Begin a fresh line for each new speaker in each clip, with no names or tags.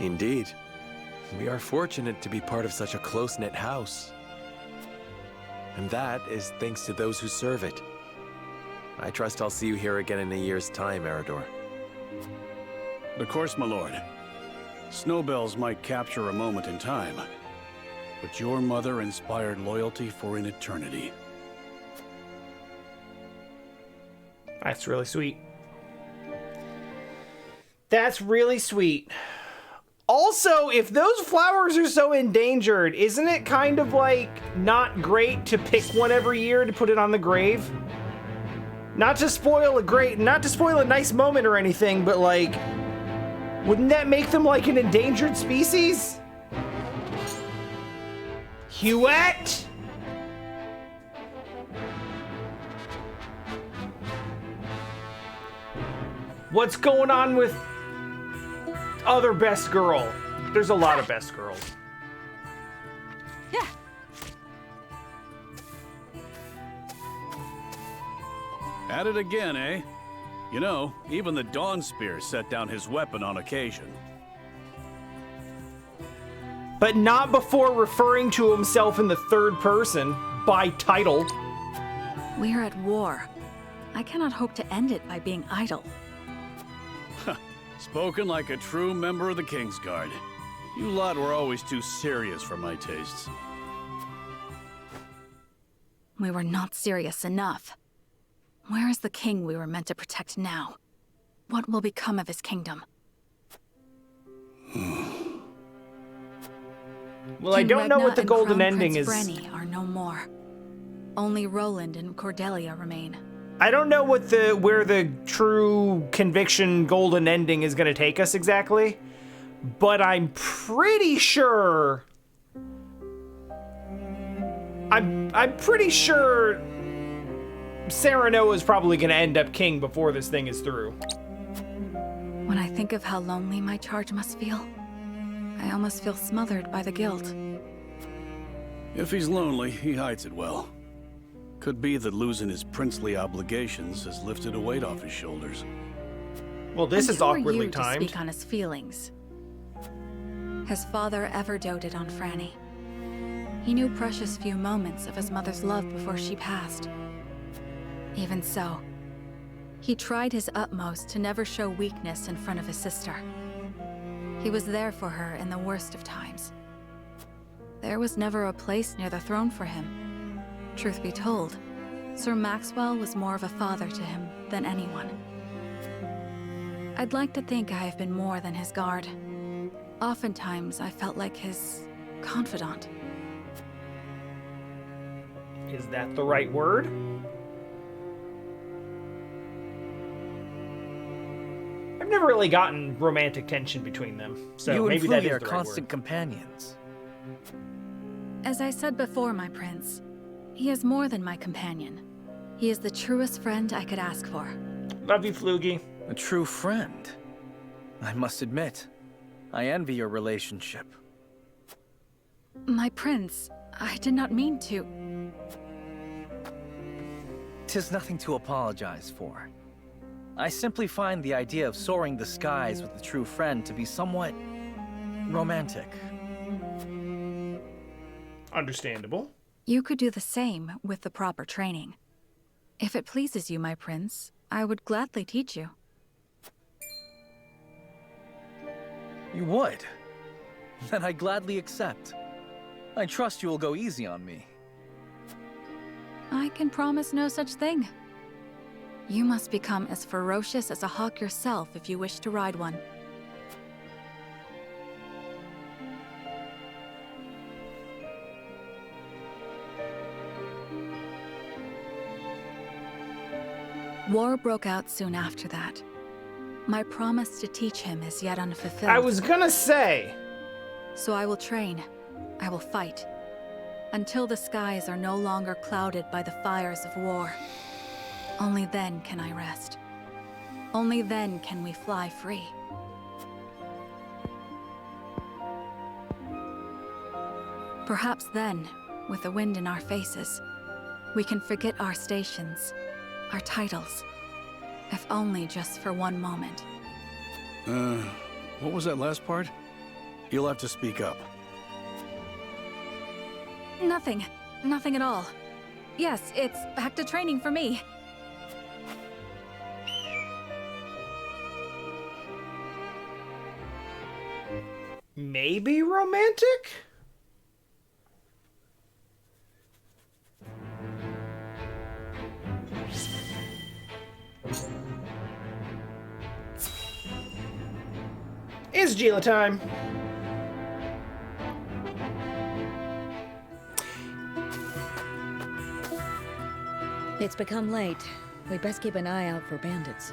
Indeed. We are fortunate to be part of such a close-knit house. And that is thanks to those who serve it. I trust I'll see you here again in a year's time, Eridor.
Of course, my lord. Snowbells might capture a moment in time, but your mother inspired loyalty for an eternity.
That's really sweet. That's really sweet. Also, if those flowers are so endangered, isn't it kind of like not great to pick one every year to put it on the grave? Not to spoil a nice moment or anything, but like, wouldn't that make them like an endangered species? Huette? What's going on with other best girl? There's a lot of best girls.
Yeah.
At it again, eh? You know, even the Dawn Spear set down his weapon on occasion.
But not before referring to himself in the third person, by title.
We are at war. I cannot hope to end it by being idle.
Spoken like a true member of the Kingsguard. You lot were always too serious for my tastes.
We were not serious enough. Where is the king we were meant to protect now? What will become of his kingdom?
Well, I don't know what the golden ending is.
Brenny are no more. Only Roland and Cordelia remain.
I don't know what where the true conviction golden ending is going to take us exactly, but I'm pretty sure. I'm pretty sure Serenoa is probably going to end up king before this thing is through.
When I think of how lonely my charge must feel, I almost feel smothered by the guilt.
If he's lonely, he hides it well. Could be that losing his princely obligations has lifted a weight off his shoulders.
Well, this is awkwardly
to
timed.
Speak on his feelings. His father ever doted on Franny. He knew precious few moments of his mother's love before she passed. Even so, he tried his utmost to never show weakness in front of his sister. He was there for her in the worst of times. There was never a place near the throne for him. Truth be told, Sir Maxwell was more of a father to him than anyone. I'd like to think I have been more than his guard. Oftentimes, I felt like his confidant.
Is that the right word? I've never really gotten romantic tension between them, so maybe that is the right word.
You and Fluey are constant companions.
As I said before, my prince, he is more than my companion. He is the truest friend I could ask for.
Love you, Flugy.
A true friend. I must admit, I envy your relationship.
My prince, I did not mean to.
'Tis nothing to apologize for. I simply find the idea of soaring the skies with a true friend to be somewhat romantic.
Understandable.
You could do the same with the proper training. If it pleases you, my prince, I would gladly teach you.
You would? Then I gladly accept. I trust you will go easy on me.
I can promise no such thing. You must become as ferocious as a hawk yourself if you wish to ride one. War broke out soon after that. My promise to teach him is yet unfulfilled.
I was gonna say.
So I will train. I will fight. Until the skies are no longer clouded by the fires of war. Only then can I rest. Only then can we fly free. Perhaps then, with the wind in our faces, we can forget our stations, our titles, if only just for one moment.
What was that last part? You'll have to speak up.
Nothing. Nothing at all. Yes, it's back to training for me.
Maybe romantic? It's Gila time.
It's become late. We best keep an eye out for bandits.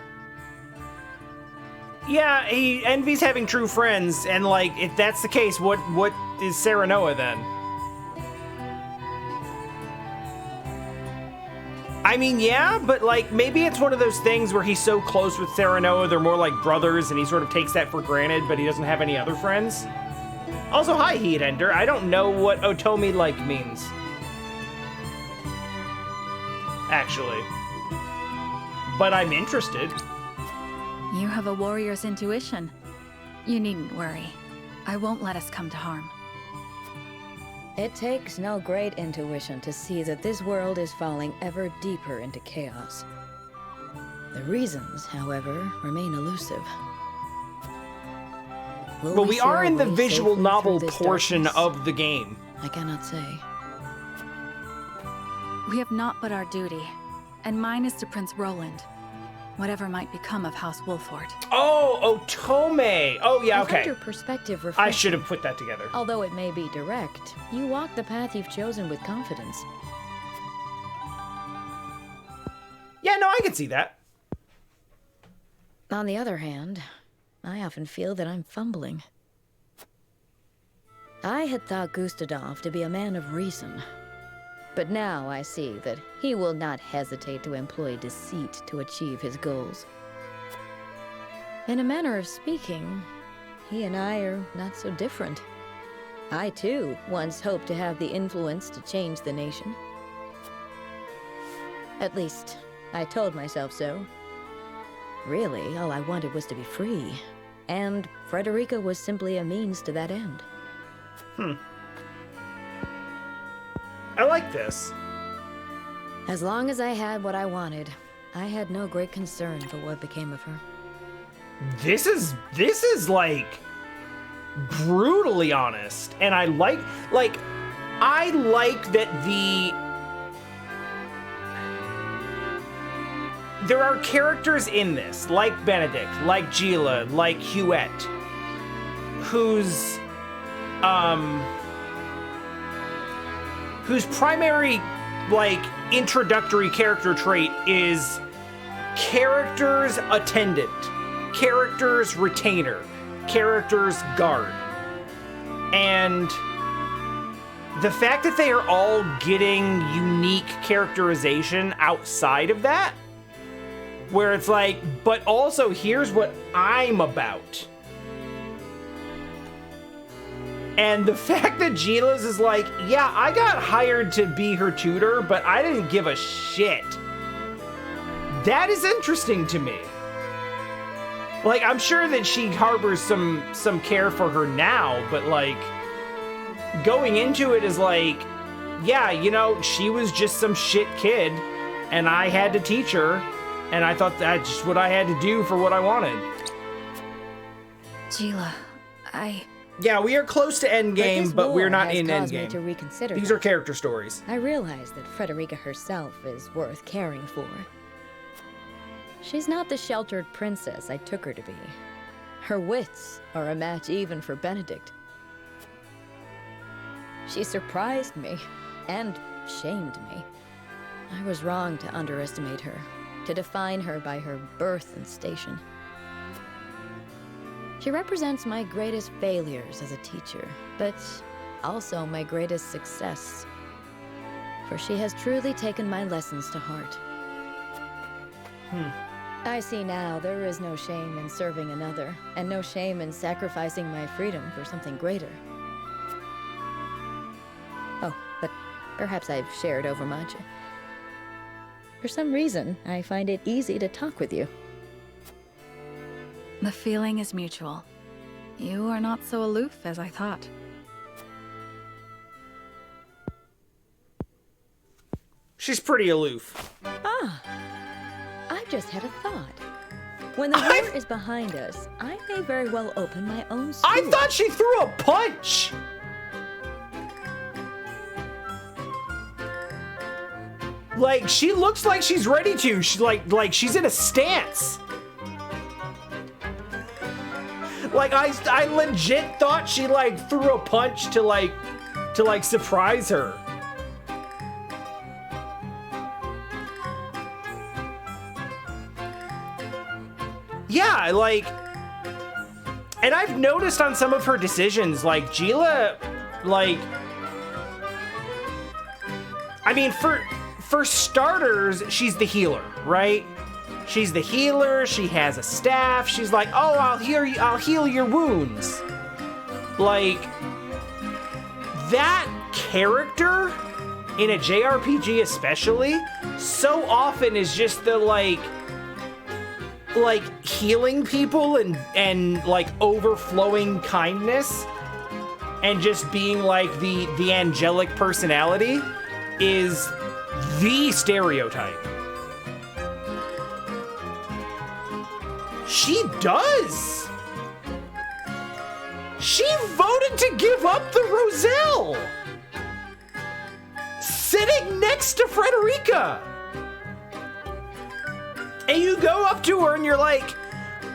Yeah, he envies having true friends, and like, if that's the case, what is Serenoa then? I mean, yeah, but like, maybe it's one of those things where he's so close with Serenoa, they're more like brothers, and he sort of takes that for granted, but he doesn't have any other friends. Also, hi, Heatender. I don't know what Otomi like means. Actually. But I'm interested.
You have a warrior's intuition. You needn't worry. I won't let us come to harm.
It takes no great intuition to see that this world is falling ever deeper into chaos. The reasons, however, remain elusive.
But we are in the visual novel
this
portion
darkness?
of the game.
I cannot say.
We have naught but our duty, and mine is to Prince Roland. Whatever might become of House Wolffort.
Oh, Otome. Oh, yeah,
I find
okay.
your perspective
I
refreshing.
should have put that together.
Although it may be direct, you walk the path you've chosen with confidence.
Yeah, no, I can see that.
On the other hand, I often feel that I'm fumbling. I had thought Gustadolf to be a man of reason. But now I see that he will not hesitate to employ deceit to achieve his goals. In a manner of speaking, he and I are not so different. I, too, once hoped to have the influence to change the nation. At least, I told myself so. Really, all I wanted was to be free. And Frederica was simply a means to that end.
I like this.
As long as I had what I wanted, I had no great concern for what became of her.
This is like brutally honest, and I like that there are characters in this, like Benedict, like Gila, like Huette, whose primary, like, introductory character trait is character's attendant, character's retainer, character's guard. And the fact that they are all getting unique characterization outside of that, where it's like, but also here's what I'm about. And the fact that Gila's is like, yeah, I got hired to be her tutor, but I didn't give a shit. That is interesting to me. Like, I'm sure that she harbors some care for her now, but like, going into it is like, yeah, you know, she was just some shit kid, and I had to teach her, and I thought that's just what I had to do for what I wanted.
Gila,
Yeah, we are close to endgame, but we're not in endgame.
To reconsider
These
that.
are character stories.
I realize that Frederica herself is worth caring for. She's not the sheltered princess I took her to be. Her wits are a match even for Benedict. She surprised me and shamed me. I was wrong to underestimate her, to define her by her birth and station. She represents my greatest failures as a teacher, but also my greatest success. For she has truly taken my lessons to heart. I see now there is no shame in serving another, and no shame in sacrificing my freedom for something greater. Oh, but perhaps I've shared overmuch. For some reason, I find it easy to talk with you.
the feeling is mutual. You are not so aloof as I thought.
She's pretty aloof.
Ah, I've just had a thought. When the war is behind us, I may very well open my own school.
I thought she threw a punch! Like, she looks like she's ready to. She, like she's in a stance. Like, I legit thought she, like, threw a punch to, like, surprise her. Yeah, like, and I've noticed on some of her decisions, like, Gila, like, I mean, for starters, she's the healer, right? She's the healer, she has a staff, she's like, oh, I'll heal your wounds. Like, that character, in a JRPG especially, so often is just the, like healing people and like overflowing kindness and just being like the angelic personality is the stereotype. She does. She voted to give up the Roselle, sitting next to Frederica. And you go up to her and you're like,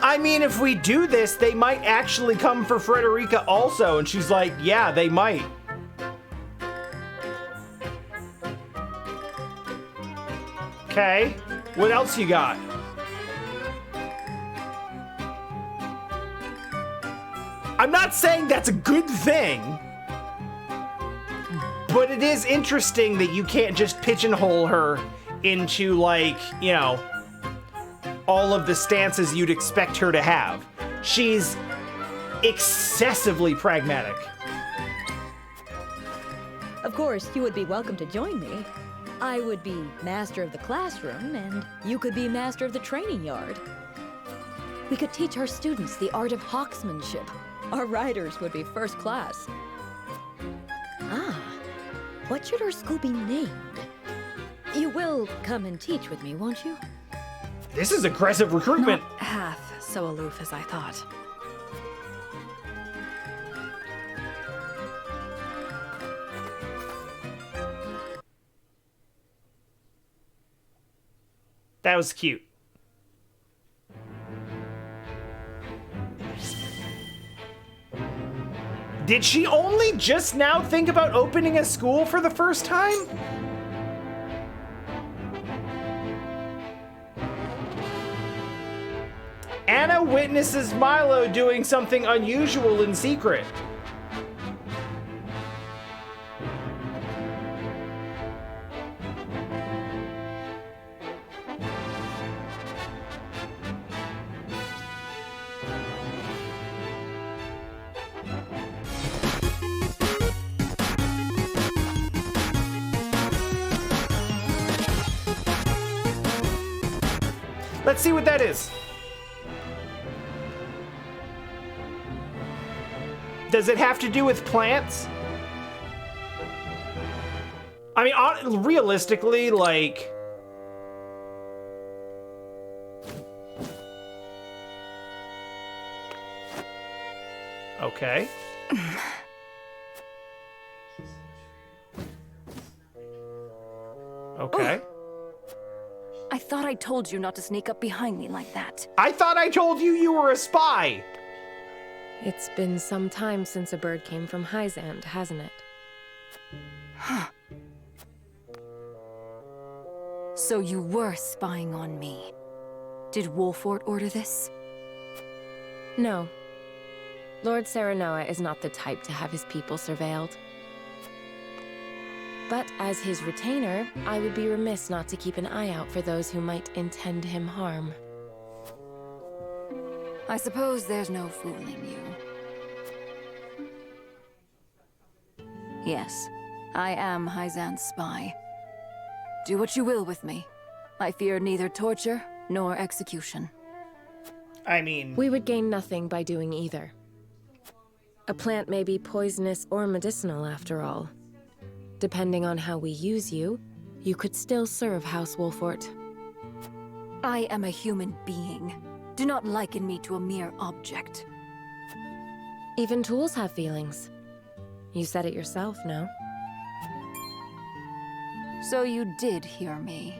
I mean, if we do this, they might actually come for Frederica also. And she's like, yeah, they might. Okay, what else you got? I'm not saying that's a good thing, but it is interesting that you can't just pigeonhole her into, like, you know, all of the stances you'd expect her to have. She's excessively pragmatic.
Of course, you would be welcome to join me. I would be master of the classroom, and you could be master of the training yard. We could teach our students the art of hawksmanship. Our riders would be first class. Ah, what should our school be named? You will come and teach with me, won't you?
This is aggressive recruitment.
Not half so aloof as I thought.
That was cute. Did she only just now think about opening a school for the first time? Anna witnesses Milo doing something unusual in secret. Let's see what that is. Does it have to do with plants? I mean, realistically, like... Okay. Okay.
I thought I told you not to sneak up behind me like that.
I thought I told you you were a spy.
It's been some time since a bird came from Hyzand, hasn't it?
Huh. So you were spying on me. Did Wolffort order this?
No. Lord Serenoa is not the type to have his people surveilled. But as his retainer, I would be remiss not to keep an eye out for those who might intend him harm.
I suppose there's no fooling you. Yes, I am Hyzand's spy. Do what you will with me. I fear neither torture nor execution.
I mean...
We would gain nothing by doing either. A plant may be poisonous or medicinal after all. Depending on how we use you, you could still serve House Wolffort.
I am a human being. Do not liken me to a mere object.
Even tools have feelings. You said it yourself, no?
So you did hear me.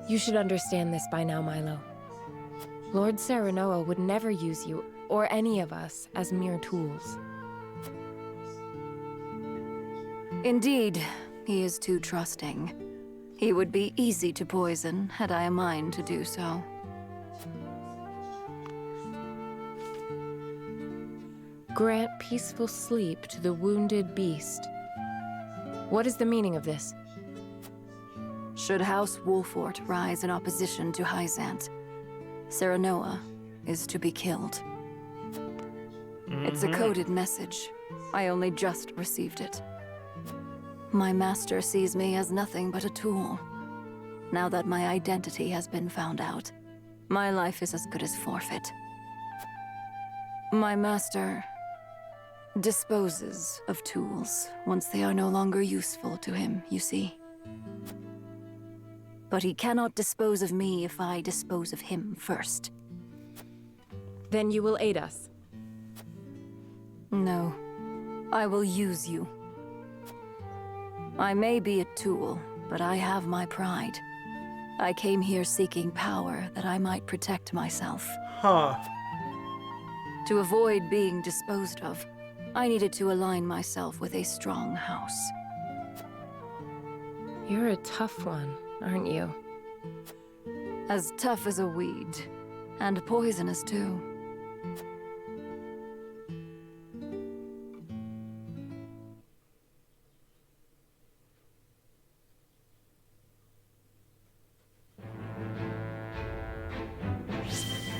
You should understand this by now, Milo. Lord Serenoa would never use you, or any of us, as mere tools.
Indeed, he is too trusting. He would be easy to poison, had I a mind to do so.
Grant peaceful sleep to the wounded beast. What is the meaning of this?
Should House Wolffort rise in opposition to Hyzant, Serenoa is to be killed. It's a coded message. I only just received it. My master sees me as nothing but a tool. Now that my identity has been found out, my life is as good as forfeit. My master disposes of tools once they are no longer useful to him, you see. But he cannot dispose of me if I dispose of him first.
Then you will aid us.
No, I will use you. I may be a tool, but I have my pride. I came here seeking power that I might protect myself.
Huh.
To avoid being disposed of, I needed to align myself with a strong house.
You're a tough one, aren't you?
As tough as a weed, and poisonous too.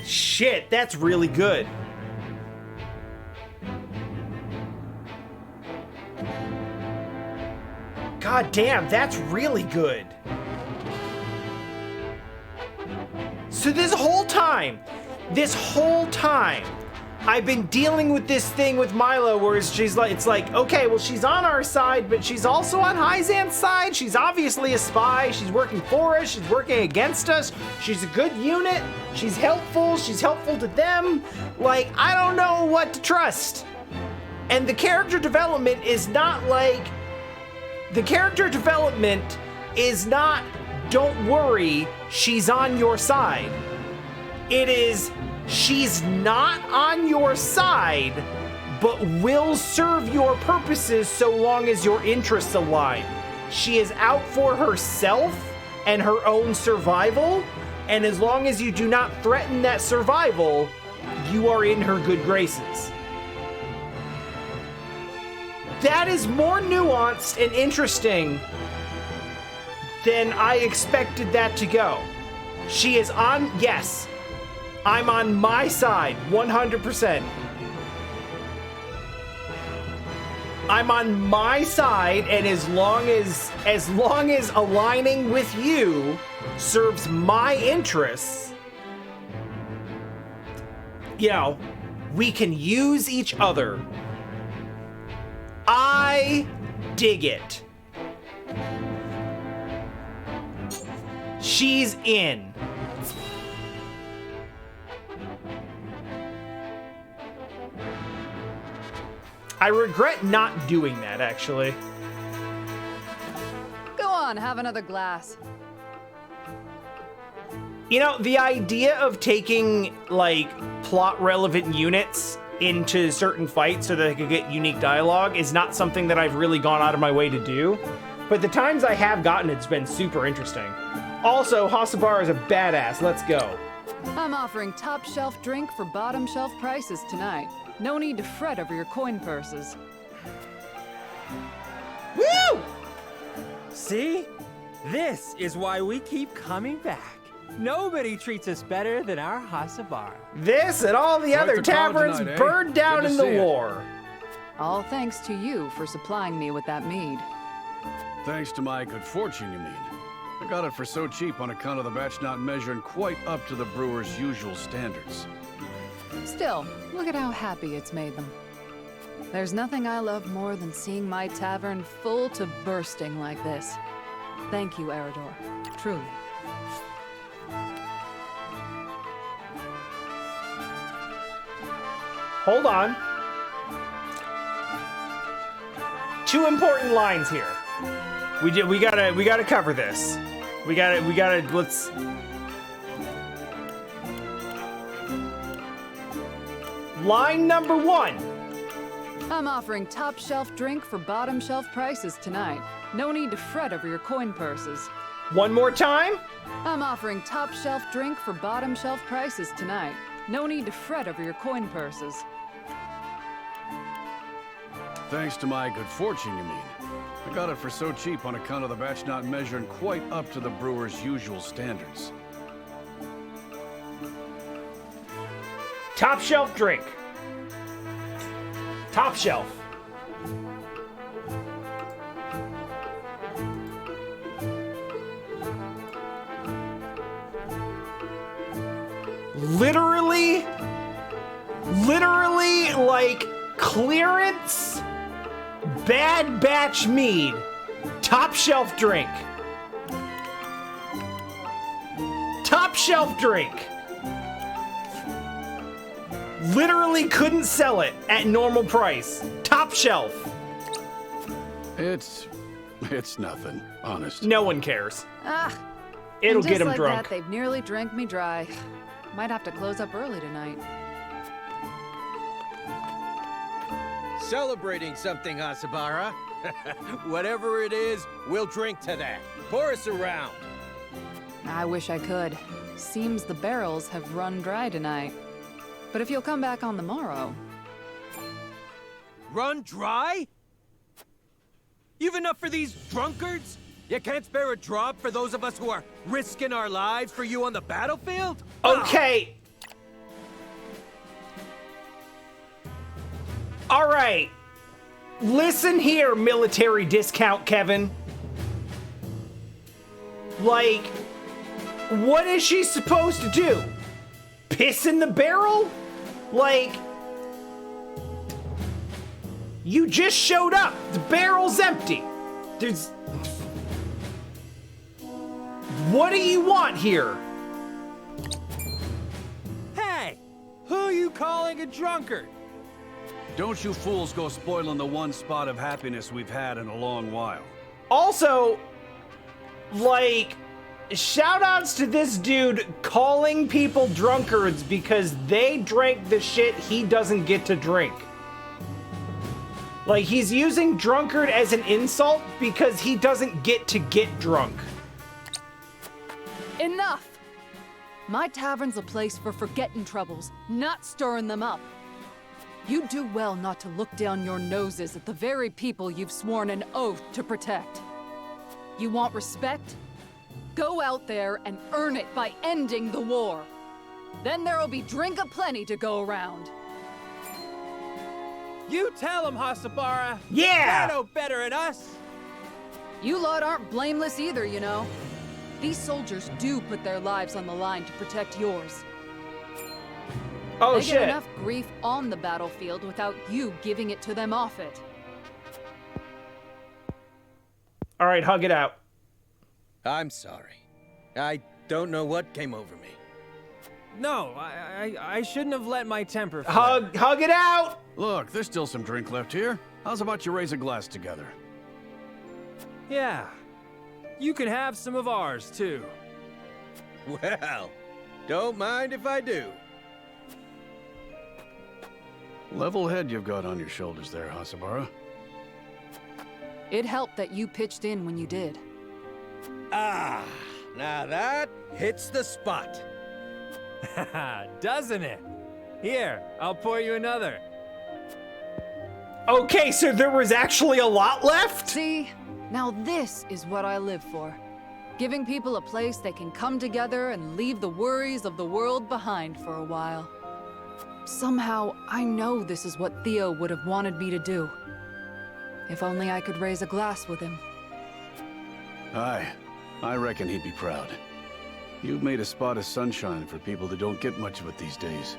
Shit, that's really good. God damn, that's really good. So this whole time, I've been dealing with this thing with Milo where she's like, it's like, okay, well, she's on our side, but she's also on Hyzant's side. She's obviously a spy. She's working for us. She's working against us. She's a good unit. She's helpful. She's helpful to them. Like, I don't know what to trust. And the character development is not like, don't worry, she's on your side. It is, she's not on your side, but will serve your purposes so long as your interests align. She is out for herself and her own survival, and as long as you do not threaten that survival, you are in her good graces. That is more nuanced and interesting than I expected that to go. She is on, yes, I'm on my side, 100%. I'm on my side, and as long as aligning with you serves my interests, you know, we can use each other. I dig it. She's in. I regret not doing that, actually.
Go on, have another glass.
You know, the idea of taking, like, plot-relevant units into certain fights so that they could get unique dialogue is not something that I've really gone out of my way to do. But the times I have gotten it's been super interesting. Also, Hasabar is a badass. Let's go.
I'm offering top shelf drink for bottom shelf prices tonight. No need to fret over your coin purses.
Woo!
See? This is why we keep coming back. Nobody treats us better than our Hasabar.
This and all the other
to town
taverns
tonight, eh?
burned down
Good to
in the
see ya.
war.
All thanks to you for supplying me with that mead.
Thanks to my good fortune, you mean? I got it for so cheap on account of the batch not measuring quite up to the brewer's usual standards.
Still, look at how happy it's made them. There's nothing I love more than seeing my tavern full to bursting like this. Thank you, Eridor. Truly.
Hold on. Two important lines here. We gotta cover this. Let's. Line number 1.
I'm offering top shelf drink for bottom shelf prices tonight. No need to fret over your coin purses.
One more time.
I'm offering top shelf drink for bottom shelf prices tonight. No need to fret over your coin purses.
Thanks to my good fortune, you mean? I got it for so cheap on account of the batch not measuring quite up to the brewer's usual standards.
Top shelf drink. Top shelf. Literally like clearance bad batch mead. Top shelf drink. Top shelf drink. Literally couldn't sell it at normal price. Top shelf.
It's nothing, honest.
No one cares.
Ah,
It'll
and
get him
just like
drunk.
that, they've nearly drank me dry. Might have to close up early tonight.
Celebrating something, Hasabara. Whatever it is, we'll drink to that. Pour us around.
I wish I could. Seems the barrels have run dry tonight. But if you'll come back on the morrow...
Run dry? You've enough for these drunkards? You can't spare a drop for those of us who are risking our lives for you on the battlefield?
Okay. All right. Listen here, military discount Kevin. Like, what is she supposed to do? Piss in the barrel? Like, you just showed up. The barrel's empty. There's... What do you want here?
Hey! Who are you calling a drunkard?
Don't you fools go spoiling the one spot of happiness we've had in a long while.
Also, like, shoutouts to this dude calling people drunkards because they drank the shit he doesn't get to drink. Like, he's using drunkard as an insult because he doesn't get to get drunk.
Enough! My tavern's a place for forgetting troubles, not stirring them up. You do well not to look down your noses at the very people you've sworn an oath to protect. You want respect? Go out there and earn it by ending the war. Then there'll be drink aplenty to go around.
You tell him, Hasabara.
Yeah!
They're no better than us.
You lot aren't blameless either, you know. These soldiers do put their lives on the line to protect yours.
Oh,
they
shit.
get enough grief on the battlefield without you giving it to them off it.
All right, hug it out.
I'm sorry. I don't know what came over me.
No, I shouldn't have let my temper flare.
Hug it out!
Look, there's still some drink left here. How's about you raise a glass together?
Yeah. You can have some of ours, too.
Well, don't mind if I do.
Level head you've got on your shoulders there, Hasabara.
It helped that you pitched in when you did.
Ah, now that hits the spot.
Doesn't it? Here, I'll pour you another.
Okay, so there was actually a lot left?
See, now this is what I live for. Giving people a place they can come together and leave the worries of the world behind for a while. Somehow, I know this is what Theo would have wanted me to do. If only I could raise a glass with him.
Aye, I reckon he'd be proud. You've made a spot of sunshine for people that don't get much of it these days.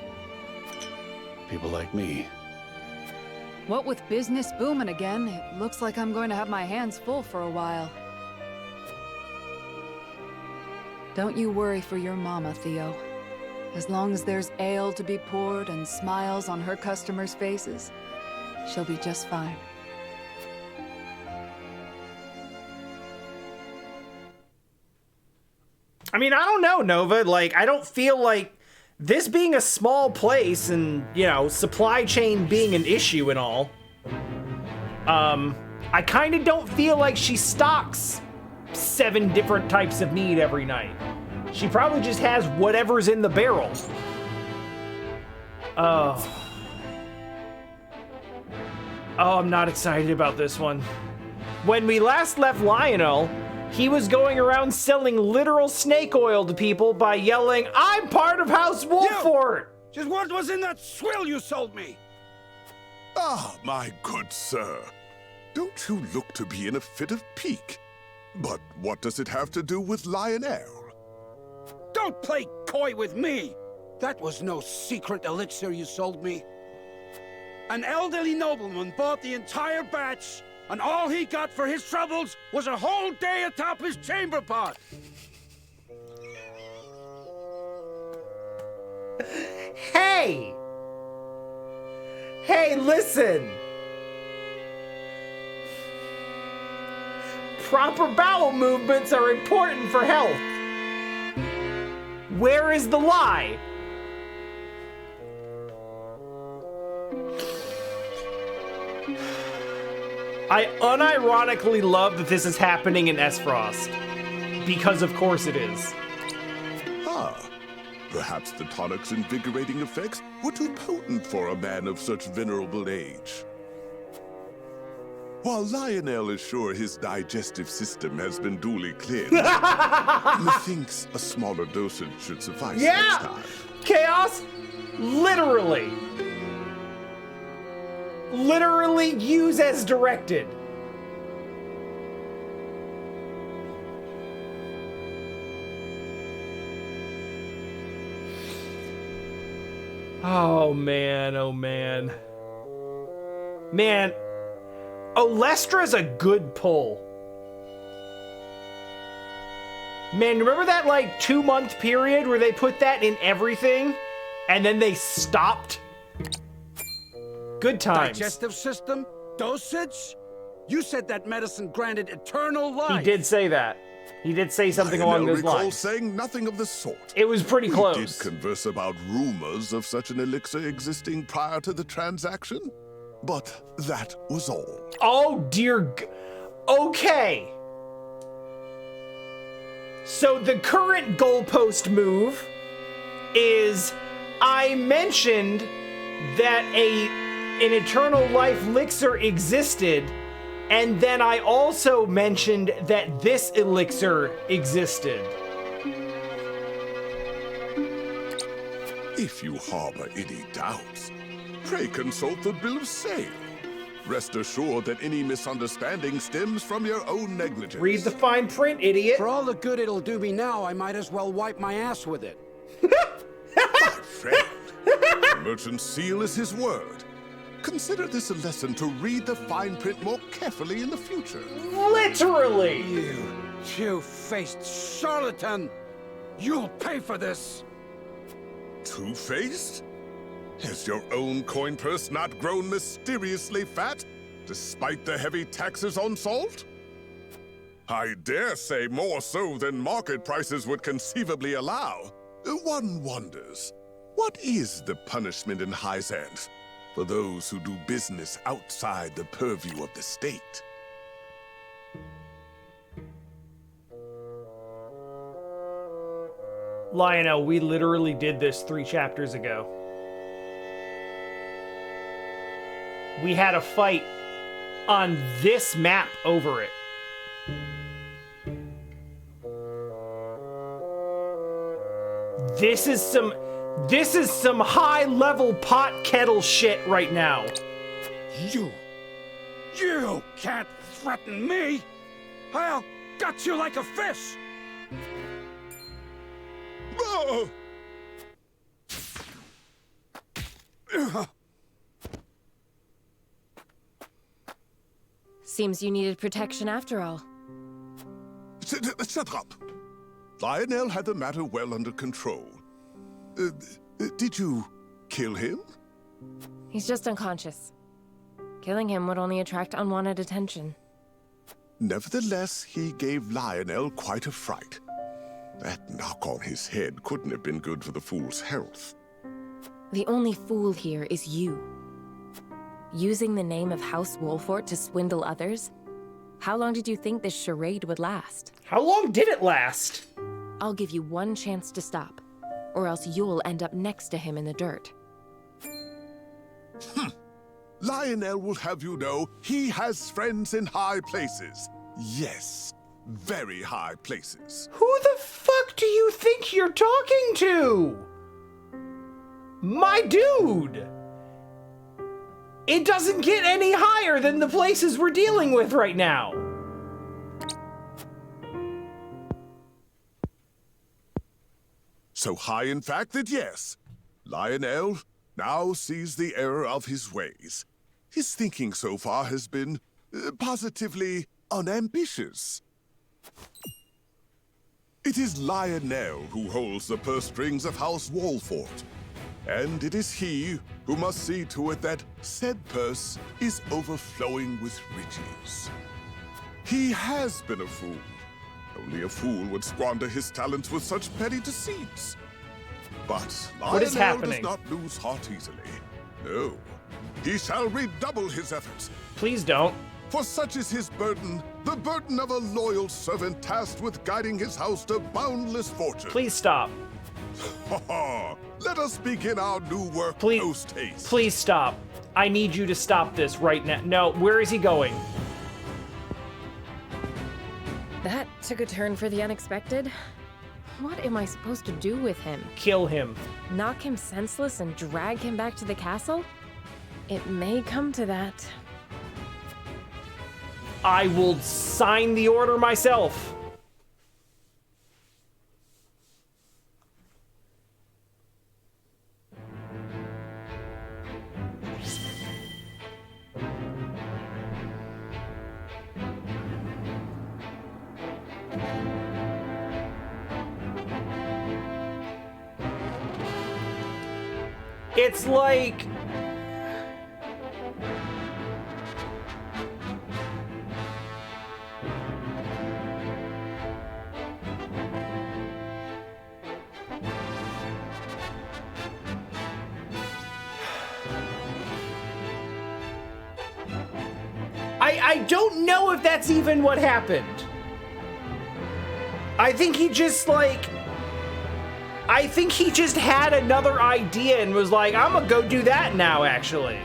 people like me.
What with business booming again, it looks like I'm going to have my hands full for a while. Don't you worry for your mama, Theo. As long as there's ale to be poured and smiles on her customers' faces, she'll be just fine.
I mean, I don't know, Nova. Like, I don't feel like this being a small place and, you know, supply chain being an issue and all, I kind of don't feel like she stocks 7 different types of meat every night. She probably just has whatever's in the barrel. Oh, I'm not excited about this one. When we last left Lionel, he was going around selling literal snake oil to people by yelling, "I'm part of House Wolffort!"
Just what was in that swill you sold me?
Ah, my good sir. Don't you look to be in a fit of pique? But what does it have to do with Lionel?
Don't play coy with me! That was no secret elixir you sold me. An elderly nobleman bought the entire batch, and all he got for his troubles was a whole day atop his chamber pot.
Hey! Hey, listen! Proper bowel movements are important for health. Where is the lie? I unironically love that this is happening in Esfrost. Because of course it is.
Ah, perhaps the tonic's invigorating effects were too potent for a man of such venerable age. While Lionel is sure his digestive system has been duly cleansed, methinks a smaller dosage should suffice next time.
Chaos, literally. Literally use as directed. Oh man, oh man. Man, Olestra's a good pull. Man, remember that like 2-month period where they put that in everything and then they stopped? Good times.
Digestive system? Dosage? You said that medicine granted eternal life.
He did say that. He did say something along those
recall
lines.
saying nothing of the sort.
It was pretty close.
We did converse about rumors of such an elixir existing prior to the transaction, but that was all.
Oh dear. Okay. So the current goalpost move is I mentioned that an eternal life elixir existed, and then I also mentioned that this elixir existed.
If you harbor any doubts, pray consult the bill of sale. Rest assured that any misunderstanding stems from your own negligence.
Read the fine print, idiot.
For all the good it'll do me now, I might as well wipe my ass with it.
My friend, the merchant's seal is his word. Consider this a lesson to read the fine print more carefully in the future.
Literally!
You two-faced charlatan! You'll pay for this!
Two-faced? Has your own coin purse not grown mysteriously fat, despite the heavy taxes on salt? I dare say more so than market prices would conceivably allow. One wonders, what is the punishment in Hyzant for those who do business outside the purview of the state?
Lionel, we literally did this 3 chapters ago. We had a fight on this map over it. This is some high-level pot kettle shit right now.
You can't threaten me! I'll gut you like a fish!
Seems you needed protection after all.
Shut up. Lionel had the matter well under control. Did you kill him?
He's just unconscious. Killing him would only attract unwanted attention.
Nevertheless, he gave Lionel quite a fright. That knock on his head couldn't have been good for the fool's health.
The only fool here is you. Using the name of House Wolffort to swindle others? How long did you think this charade would last?
How long did it last?
I'll give you one chance to stop, or else you'll end up next to him in the dirt.
Lionel will have you know he has friends in high places. Yes, very high places.
Who the fuck do you think you're talking to? My dude! It doesn't get any higher than the places we're dealing with right now.
So high, in fact, that yes, Lionel now sees the error of his ways. His thinking so far has been positively unambitious. It is Lionel who holds the purse strings of House Wolffort, and it is he who must see to it that said purse is overflowing with riches. He has been a fool. Only a fool would squander his talents with such petty deceits. But Lionel does not lose heart easily. No, he shall redouble his efforts.
Please don't.
For such is his burden, the burden of a loyal servant tasked with guiding his house to boundless fortune.
Please stop.
Ha ha! Let us begin our new work post haste.
Please stop. I need you to stop this right now. No, where is he going?
That took a turn for the unexpected. What am I supposed to do with him?
Kill him.
Knock him senseless and drag him back to the castle? It may come to that.
I will sign the order myself. It's like... I don't know if that's even what happened. I think he just like... I think he just had another idea and was like, I'm gonna go do that now, actually.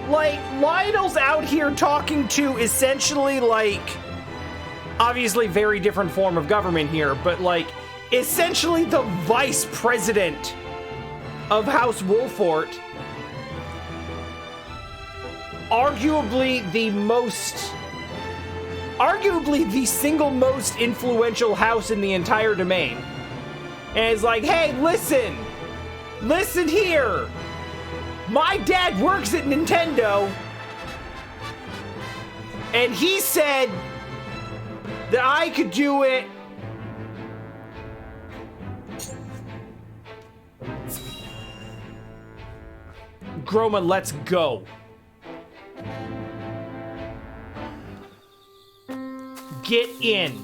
Like, Lionel's out here talking to essentially, like, obviously very different form of government here, but, like, essentially the vice president of House Wolffort. Arguably the single most influential house in the entire domain. And it's like, hey, listen here. My dad works at Nintendo, and he said that I could do it. Groma, let's go. Get in.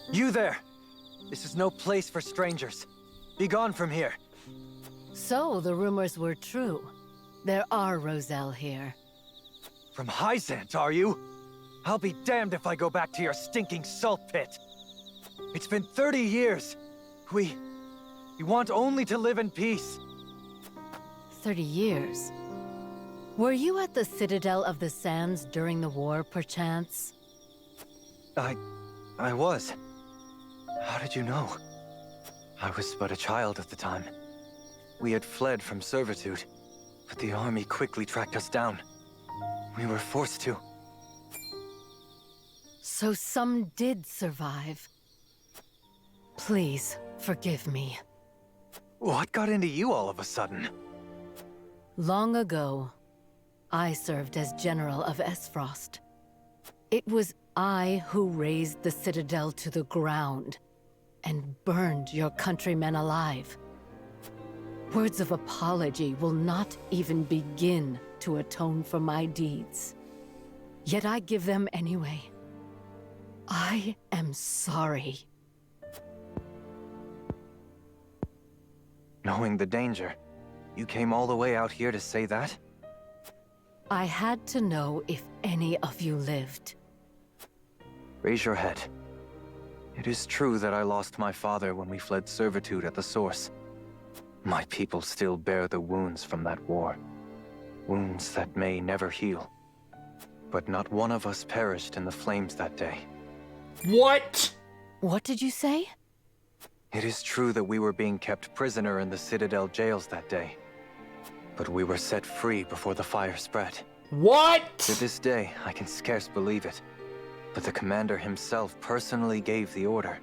You there! This is no place for strangers. Be gone from here.
So, the rumors were true. There are Roselle here.
From Hyzant, are you? I'll be damned if I go back to your stinking salt pit. It's been 30 years. We want only to live in peace.
30 years? Were you at the Citadel of the Sands during the war, perchance?
I was. How did you know? I was but a child at the time. We had fled from servitude, but the army quickly tracked us down. We were forced to.
So some did survive. Please, forgive me.
What got into you all of a sudden?
Long ago, I served as General of Esfrost. It was I who razed the Citadel to the ground and burned your countrymen alive. Words of apology will not even begin to atone for my deeds. Yet I give them anyway. I am sorry.
Knowing the danger, you came all the way out here to say that?
I had to know if any of you lived.
Raise your head. It is true that I lost my father when we fled servitude at the source. My people still bear the wounds from that war. Wounds that may never heal. But not one of us perished in the flames that day.
What?
What did you say?
It is true that we were being kept prisoner in the Citadel jails that day. But we were set free before the fire spread.
What?
To this day, I can scarce believe it. But the commander himself personally gave the order,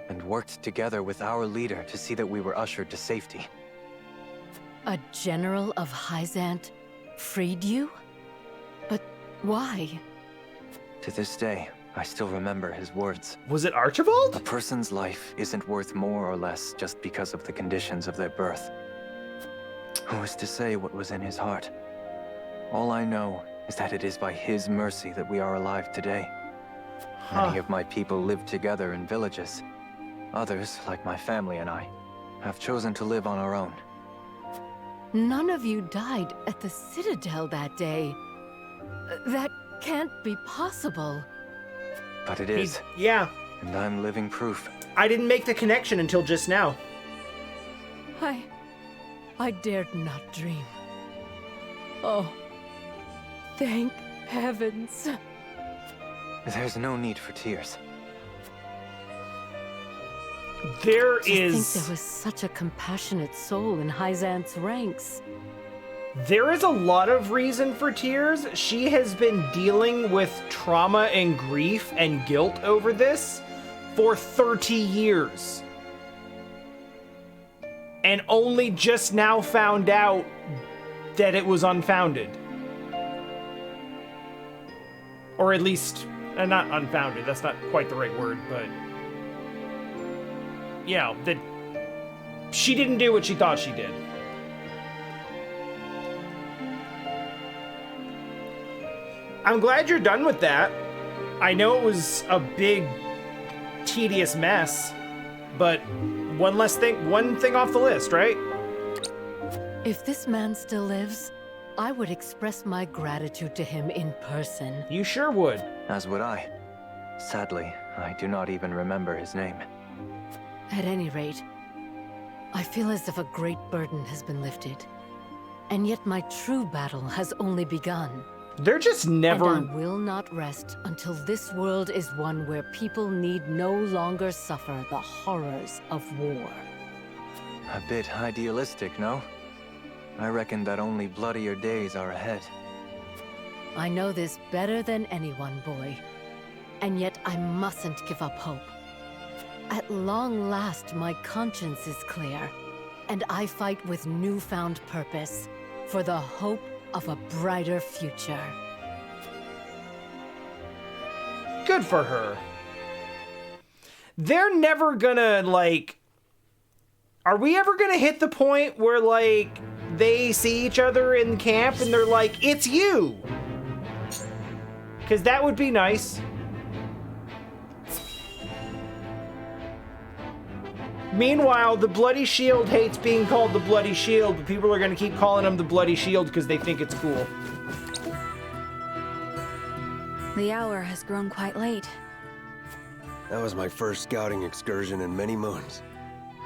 and worked together with our leader to see that we were ushered to safety.
A general of Hyzant freed you? But why?
To this day, I still remember his words.
Was it Archibald?
A person's life isn't worth more or less just because of the conditions of their birth. Who is to say what was in his heart? All I know is that it is by his mercy that we are alive today. Many of my people live together in villages. Others, like my family and I, have chosen to live on our own.
None of you died at the Citadel that day. That can't be possible.
But it is.
Yeah.
And I'm living proof.
I didn't make the connection until just now.
I dared not dream. Oh, thank heavens.
There's no need for tears.
There
To
is...
think there was such a compassionate soul in Hyzant's ranks.
There is a lot of reason for tears. She has been dealing with trauma and grief and guilt over this for 30 years. And only just now found out that it was unfounded. Or at least, not unfounded, that's not quite the right word, but... You know, that she didn't do what she thought she did. I'm glad you're done with that. I know it was a big, tedious mess, but one thing off the list, right?
If this man still lives, I would express my gratitude to him in person.
You sure would.
As would I. Sadly, I do not even remember his name.
At any rate, I feel as if a great burden has been lifted. And yet my true battle has only begun.
They're just never...
And I will not rest until this world is one where people need no longer suffer the horrors of war.
A bit idealistic, no? I reckon that only bloodier days are ahead.
I know this better than anyone, boy. And yet I mustn't give up hope. At long last, my conscience is clear, and I fight with newfound purpose for the hope of a brighter future.
Good for her. They're never gonna, like... Are we ever gonna hit the point where, like, they see each other in camp and they're like, it's you! Because that would be nice. Meanwhile, the Bloody Shield hates being called the Bloody Shield, but people are going to keep calling him the Bloody Shield because they think it's cool.
The hour has grown quite late.
That was my first scouting excursion in many moons.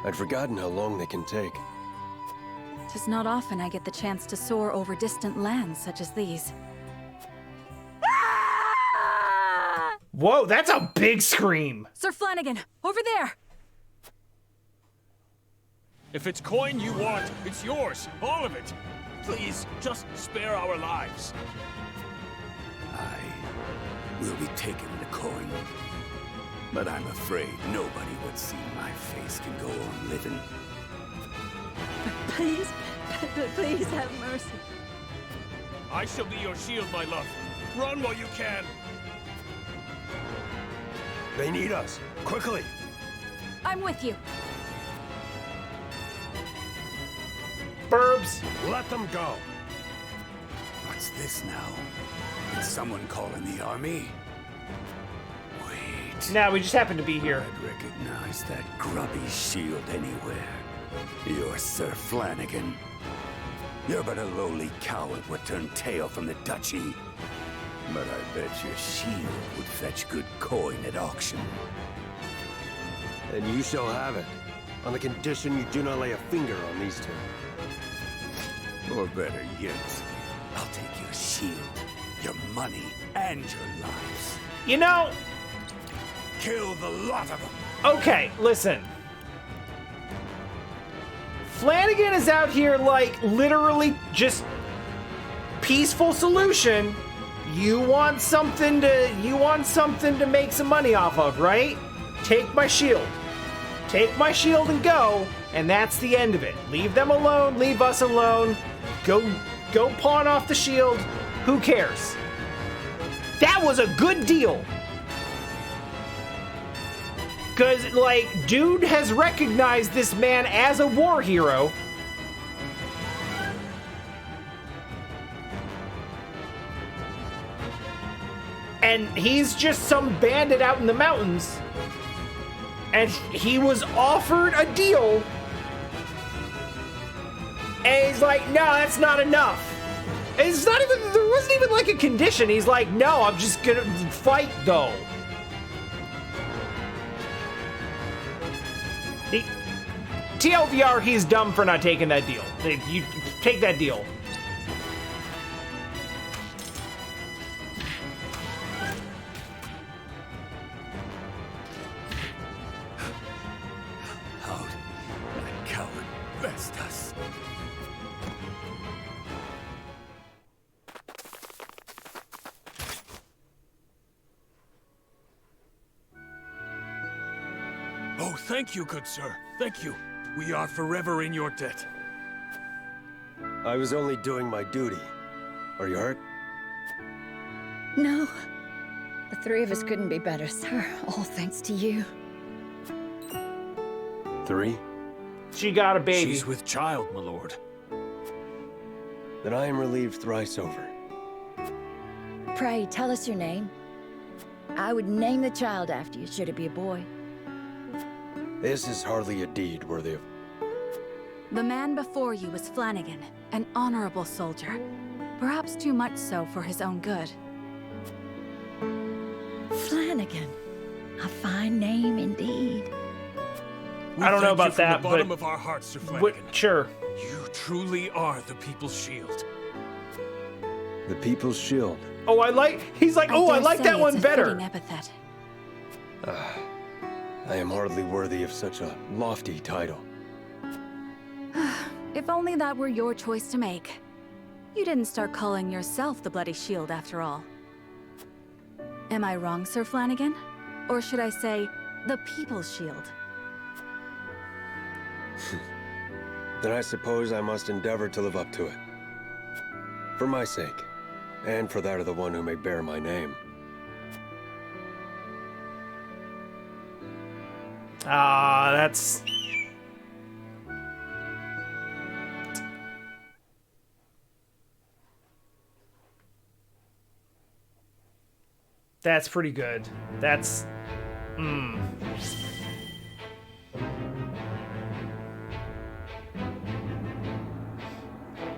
I'd forgotten how long they can take.
'Tis not often I get the chance to soar over distant lands such as these.
Whoa, that's a big scream!
Sir Flanagan, over there!
If it's coin you want, it's yours, all of it. Please, just spare our lives.
I will be taking the coin. But I'm afraid nobody would see my face can go on living.
Please, please have mercy.
I shall be your shield, my love. Run while you can.
They need us. Quickly!
I'm with you.
Burbs!
Let them go!
What's this now? Is someone calling the army? Wait.
Nah, we just happen to be here.
I'd recognize that grubby shield anywhere. You're Sir Flanagan. You're but a lowly coward what turned tail from the duchy. But I bet your shield would fetch good coin at auction.
And you shall have it, on the condition you do not lay a finger on these two.
Or better yet, I'll take your shield, your money, and your lives.
You know...
Kill the lot of them!
Okay, listen. Flanagan is out here, like, literally just peaceful solution. You want something to make some money off of, right? Take my shield. Take my shield and go, and that's the end of it. Leave them alone, leave us alone. Go pawn off the shield. Who cares? That was a good deal. Because, like, dude has recognized this man as a war hero. And he's just some bandit out in the mountains. And he was offered a deal. And he's like, no, that's not enough. It's not even, there wasn't even like a condition. He's like, no, I'm just gonna fight though. TLDR, he's dumb for not taking that deal. You take that deal.
How'd that coward best us?
Oh, thank you, good sir. Thank you. We are forever in your debt.
I was only doing my duty. Are you hurt?
No. The three of us couldn't be better, sir. All thanks to you.
3?
She got a baby.
She's with child, my lord.
Then I am relieved thrice over.
Pray, tell us your name. I would name the child after you, should it be a boy.
This is hardly a deed worthy of...
The man before you was Flanagan, an honorable soldier. Perhaps too much so for his own good.
Flanagan. A fine name indeed.
I don't know about that,
from the bottom
but...
of our hearts, Sir Flanagan.
Sure.
You truly are the people's shield.
The people's shield.
Oh, he's like, oh, I like that one better.
Epithet.
I am hardly worthy of such a lofty title.
If only that were your choice to make. You didn't start calling yourself the Bloody Shield after all. Am I wrong, Sir Flanagan? Or should I say, the People's Shield?
Then I suppose I must endeavor to live up to it. For my sake, and for that of the one who may bear my name.
Ah, that's... That's pretty good. That's...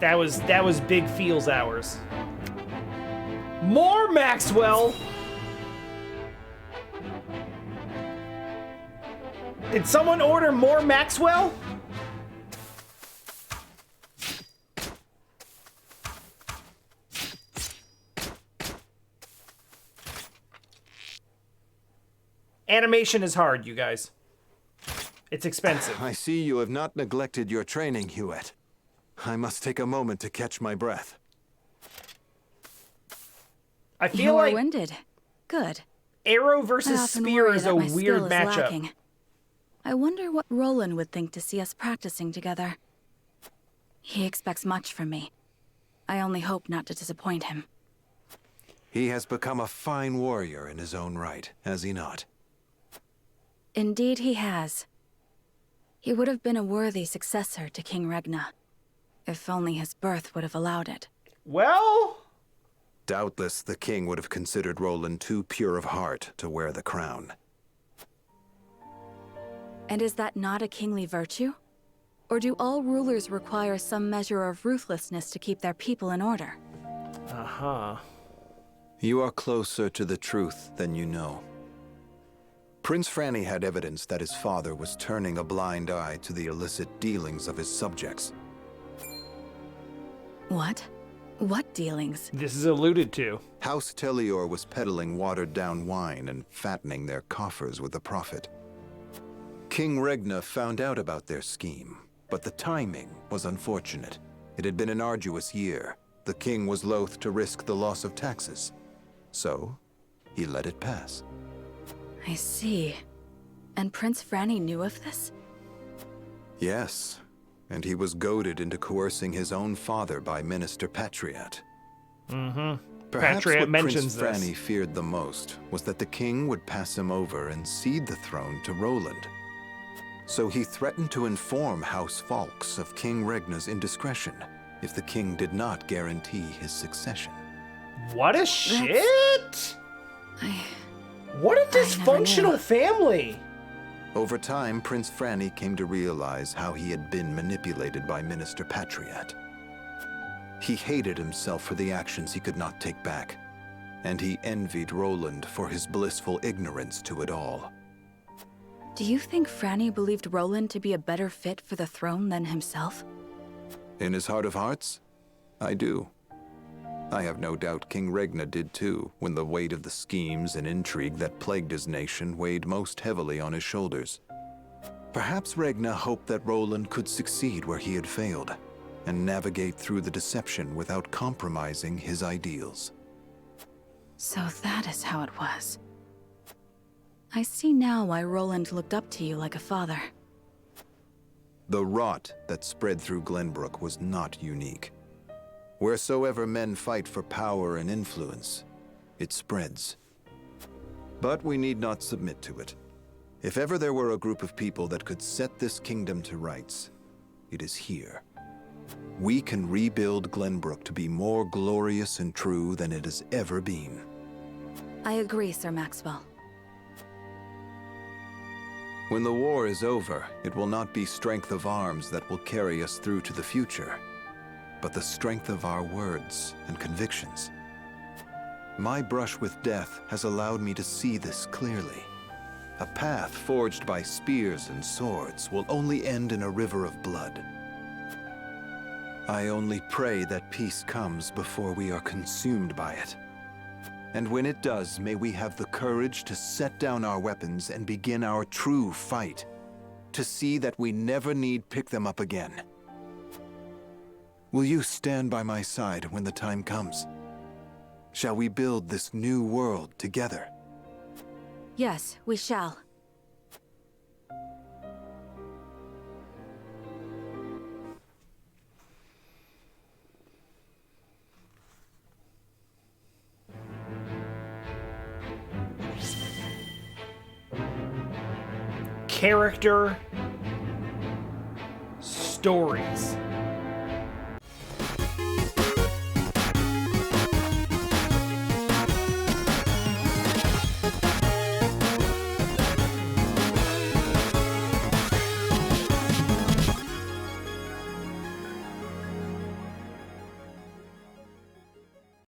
That was big feels hours. More Maxwell! Did someone order more Maxwell? Animation is hard, you guys. It's expensive.
I see you have not neglected your training, Hewitt. I must take a moment to catch my breath.
I feel
like... winded. Good.
arrow
I
versus
often
spear
worry
is
that
a
my
weird
skill is
matchup.
lacking. I wonder what Roland would think to see us practicing together. He expects much from me. I only hope not to disappoint him.
He has become a fine warrior in his own right, has he not?
Indeed he has. He would have been a worthy successor to King Regna, if only his birth would have allowed it.
Well...
Doubtless the king would have considered Roland too pure of heart to wear the crown.
And is that not a kingly virtue? Or do all rulers require some measure of ruthlessness to keep their people in order?
Uh-huh.
You are closer to the truth than you know. Prince Franny had evidence that his father was turning a blind eye to the illicit dealings of his subjects.
What? What dealings?
This is alluded to.
House Tellior was peddling watered-down wine and fattening their coffers with the profit. King Regna found out about their scheme, but the timing was unfortunate. It had been an arduous year. The king was loath to risk the loss of taxes, so he let it pass.
I see. And Prince Franny knew of this?
Yes, and he was goaded into coercing his own father by Minister Patriat.
Mm-hmm.
Perhaps
Patriat
what
mentions
Prince
this.
Franny feared the most was that the king would pass him over and cede the throne to Roland. So he threatened to inform House Wolffort of King Regna's indiscretion if the king did not guarantee his succession.
What a shit! What a dysfunctional family!
Over time, Prince Franny came to realize how he had been manipulated by Minister Patriat. He hated himself for the actions he could not take back, and he envied Roland for his blissful ignorance to it all.
Do you think Franny believed Roland to be a better fit for the throne than himself?
In his heart of hearts, I do. I have no doubt King Regna did too, when the weight of the schemes and intrigue that plagued his nation weighed most heavily on his shoulders. Perhaps Regna hoped that Roland could succeed where he had failed, and navigate through the deception without compromising his ideals.
So that is how it was. I see now why Roland looked up to you like a father.
The rot that spread through Glenbrook was not unique. Wheresoever men fight for power and influence, it spreads. But we need not submit to it. If ever there were a group of people that could set this kingdom to rights, it is here. We can rebuild Glenbrook to be more glorious and true than it has ever been.
I agree, Sir Maxwell.
When the war is over, it will not be strength of arms that will carry us through to the future, but the strength of our words and convictions. My brush with death has allowed me to see this clearly. A path forged by spears and swords will only end in a river of blood. I only pray that peace comes before we are consumed by it. And when it does, may we have the courage to set down our weapons and begin our true fight, to see that we never need pick them up again. Will you stand by my side when the time comes? Shall we build this new world together?
Yes, we shall.
Character, stories.